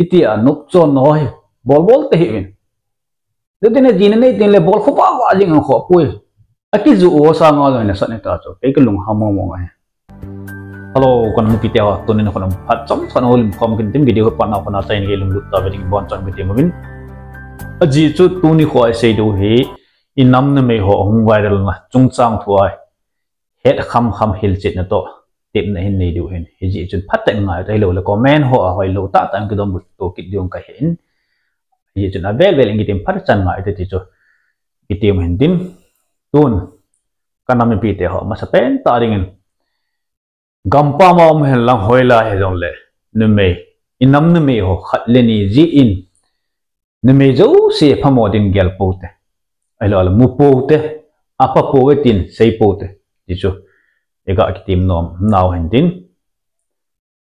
iti anuk chon noi bol te hiwin dutine jin nei tin le bol khopa wa jing kho pui aki zu o sa nga lo ne sa ne ta cho ke lung hamo mo ngai hello kon mu pitia to ne kon phat chom chon hol kom kin tim video pa na sa in ge lung lut ta wedding bon chon bi tim win aji chu tu ni khoi sei do hi inam na me ho hung viral na chung chang thuai het kham hil chit na to tip na hin nei du hin hi ji chun phat ta ngai tai lo le comment ho a hoi lo ta tam ki dom to kit diong ka hin hi chun a vel ngi tim phat chan ngai te ti chu ki tim hin din tun kanam pi te ho ma sa pen ta ringin gampa ma om hen lang hoila he jong le nu me inam nu me ho khat le ni ji in nu me zo se phamodin gel pote ai lo mu pote apa po tin sei pote ti chu ega ki tim nom naw hen din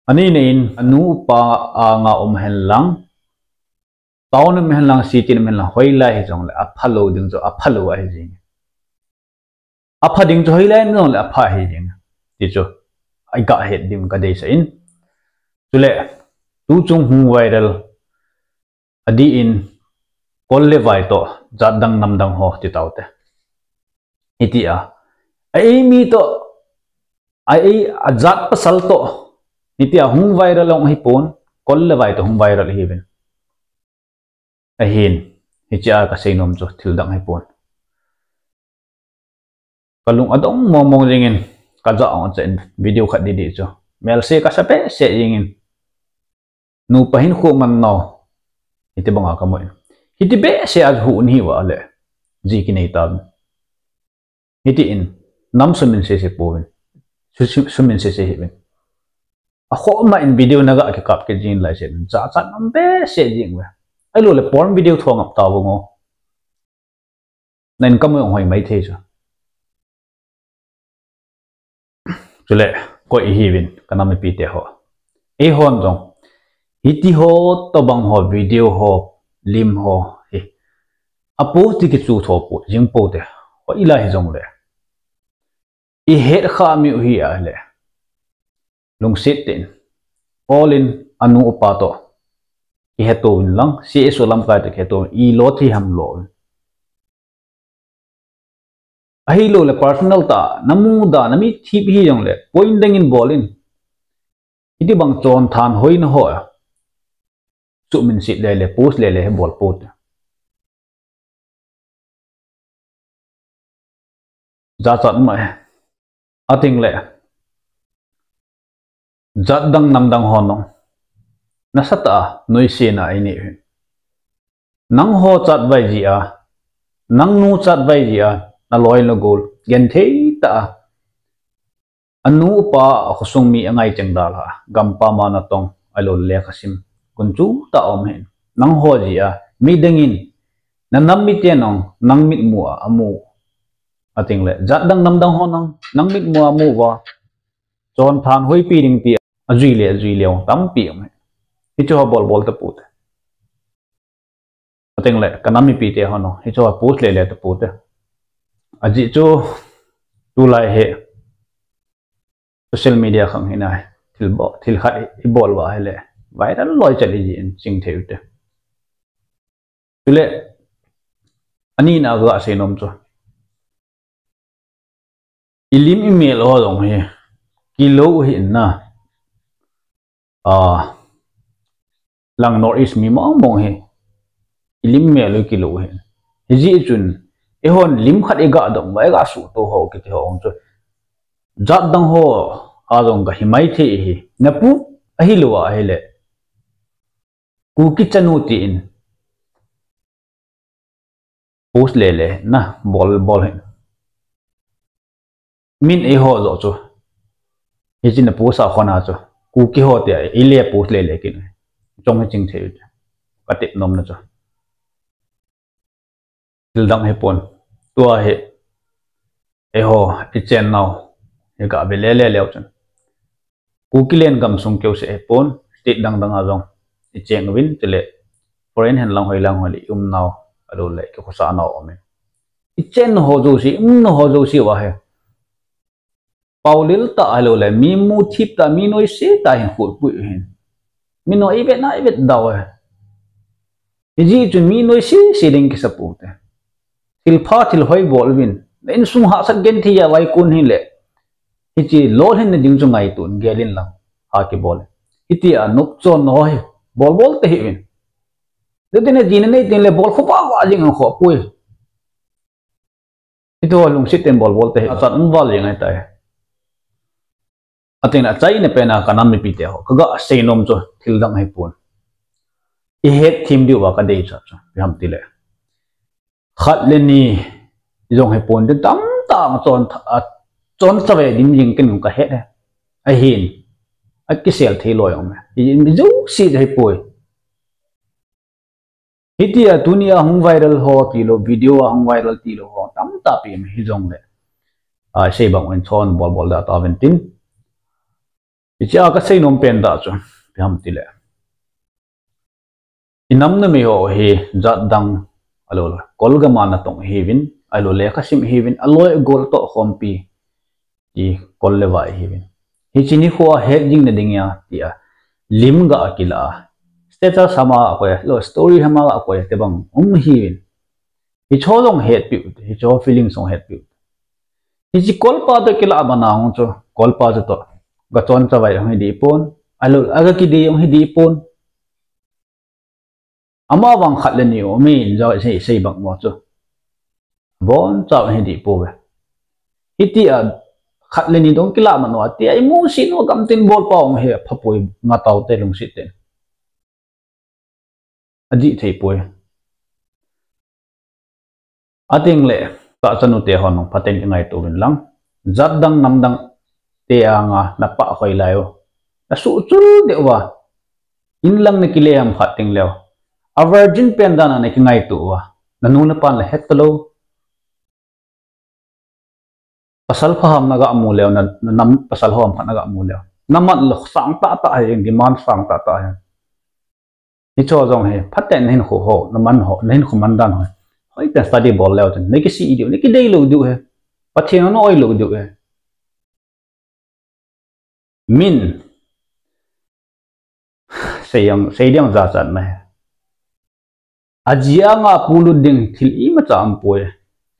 ani nein anu pa anga om hen lang tawn me hen lang si tin men lang hoila he jong le aphalo ding jo aphalo a he jing apha ding jo hoila no le apha he jing ti chu ai ga het dim ka dei sa in chule tu chung hu viral adi in kolle vai to jadang namdang ho ti taute itia ai mi to ai azat pasal to nitia hung viral ong hi pon kolle vai to hung viral hi ben ahin hicha ka seinom chu thildang hi pon kalung adong momong ringin kaza ong chen video khat di chu mel se ka sape se ringin nu pahin khu man no iti banga ka mo hiti be se az hu ni wa le ji ki nei tab hiti in nam sumin se povin sumin se hibin a kho ma in video naga ke kap ke jin lai se cha cha nam be se jing we ai lo le porn video thong ap ta bo nen kam hoi mai the cha chule ko I hibin kanam pi te ho e hon dong hiti ho to bang ho video ho lim ho hi apo ti ki chu tho po jing po te ho ila hi jong le I het kha mi hi a le lung sit tin all in anu upa to I heto in lang si so lam ka te heto I lo thi ham lo ahi lo le personal ta namu da nami thi hi jong le point ding in bolin iti bang chon than hoi na ho chu min sit le post le bol pot za chat ma ating le zat dang nam dang honong nasata noi se na ai ni nang ho chat vai ji a nang nu chat vai ji a na loi lo gol gen thei ta anu pa khosung mi angai chengdal ha gampa ma na tong alo le khasim kunchu ta om hen nang ho ji a mi dengin na nam mi te nong nang mit mu amu ating le zat dang nam dang honong nang mit mu amu wa chon than hoi pi ding pi azui le tam pi me hi cho bol ta put ating le kanami pi te hono hi cho post le ta put aji cho tu lai he social media khang hina thil kha I bol wa hele viral loi chali ji in sing theute tule ani na ga se nom cho ilim email ho dong he kilo hi na lang north east mi mong he ilim me lo kilo he ji chun e hon lim khat e ga dong mai ga su to ho ki ho ong cho jat dang ho a dong ga himai the hi na pu a hi lo a hele ku ki chanu ti in post le na bol he min e ho zo cho hi chin na post a khona cho ku ki ho te ile post le kin chong he ching the ka tip nom na cho til dang he pon tua he e ho I chen now e ga be le chon ku ki len gam sung keu se pon state dang a jong I cheng win tele foreign hen lang hoi now alo le ko sa na ome I chen ho zo si no ho zo si wa he paulil ta alo le mi mu thip ta mi noi se ta hin fu pu hin mino ibet na ibet daw ji chun mi noi si ding ki sapute til pha til hoi bol win in sum ha sak gen thi ya wai kun hi le hi chi lol hin ding chu ngai tun gelin lang ha ki bol iti a nok chon noi bol te hi win de tin jin nei tin le bol khopa wa jing kho pui ito lung sit tem bol te hi chan wal yang ai tai atin a chai ne pena kanam mi pi te ho kaga sei nom cho thil dang hai pun i het thim diwa ka dei cha cha bi ham ti le khat le ni jong hai pun de tam tang chon chawe dim jing ken ka het a hin a ki sel thi loi om i mi ju si hai pui hitia dunia hung viral ho ti lo video hung viral ti lo ho tam ta pi mi hi jong le a sei bang wen chon bol da ta ven tin icha ka sei nom pen da chu bi ham ti le inam na mi ho hi zat dang alo kolga mana tong hivin alo le khasim hivin aloi gol to khompi ti kolle wa hivin hi chini kho he jing na dingya tia lim ga akila status sama ko lo story hama ko te bang hivin hi cholong het pi hi cho feeling song het pi hi chi kolpa to kila bana ong cho kolpa to ga chon chawai hi di pon alo aga ki di ong hi di pon ama wang khat le ni o mi jo sei bang mo chu bon chaw hi di po be iti a khat le ni dong kila ma no ti ai mu si no kam tin bol pa ong he phapoi nga taw te lung si ten adi thei poi ating le ka chanu te hon phaten ki ngai to bin lang zat dang nam dang te anga na pa khoi layo na su chul de wa in lang ne kile am khating leo a virgin pen dana ne ki ngai tu wa nanu na pan la het lo pasal pham naga amu leo na nam pasal hom khat naga amu leo namat lo sang ta hai demand sang ta hai ni cho jong he phaten hin kho ho naman ho nen khu man dan ho hoi ta study bol leo chen ne ki si idio ne ki dei lo du he pathian no oi lo du he min seyang za chan mai ajia nga puluding thil i ma cham poe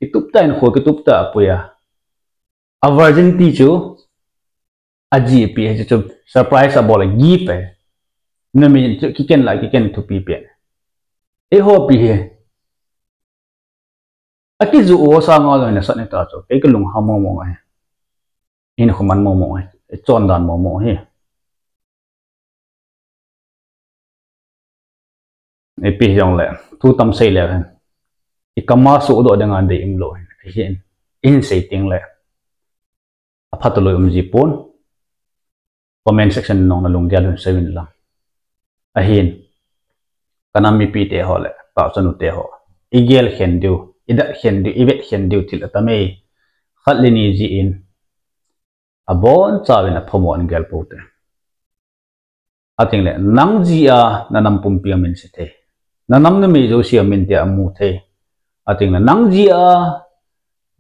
kitup ta in kho kitup ta poya a virgin ti chu aji pi he chu surprise a bol gi pe na mi ki ken thu pi pe e ho pi he aki zu o sa nga lo na sa ne ta chu ke ka lung ha mo ngai in kho man mo ngai chon dan mo he e pi yong le thu tam sei le han I kama su do dengan de im lo hin in sei ting le aphat lo ji pon comment section nong na lung galun sevin lang a hin kanami pi te ho le pa chanu te ho igel hen du ida hen du ibet hen du til atame khatlini ji in abon chawin a phomon gel pote ating le nang ji a nanam pum pi amin se the nanam na me jo si amin te amu the ating na nang ji a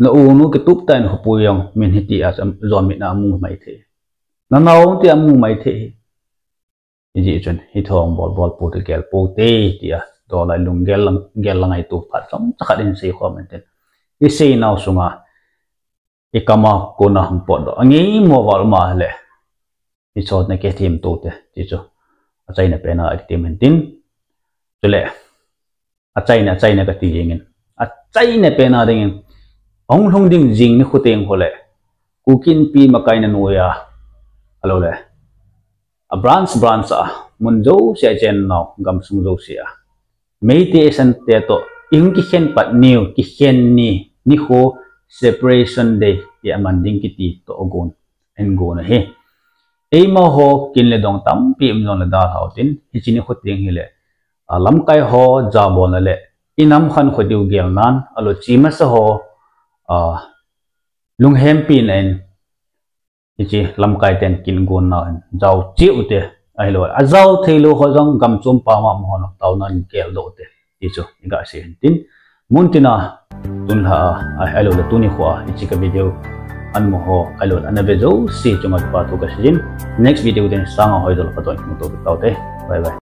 na unu ke tup tan ho puyong min hiti as zon mi na amu mai the na naw te amu mai the ji chen hi thong bol pu te gel po te tia do lai lung gel langai tu phat som chakha din sei kho men ten I sei naw sunga I kama ko na hum po do angi mo wal ma le I chot na ke thim tu te ji chu a chai na pe na active men tin chule a chai na ka ti ngin a chai na pe na ding ong long ding jing ni khuteng hole kukin pi makai na nuya alo le a branch a munjo sia chen naw gam sung jo sia meite san te to ing ki khen pat new ki khen ni ho separation day ya manding ki ti to ogon en go na he ei ma ho kin le dong tam pi im non la da hau tin hi chini khuteng hi le lam kai ho ja bon la le inam khan khodiu gel nan alo chima sa ho lung hem pin en ichi lam kai ten kin gon na jaw chi ute ai lo a jaw thelo ho jong gam chum pa ma mo no taw nan kel do te ti chu ga se tin muntina tun ha ai lo le tuni khwa ichi ka video an mo ho alon anabezo si chunga pa to ka shin next video din sanga hoidol patoi mo to bye bye.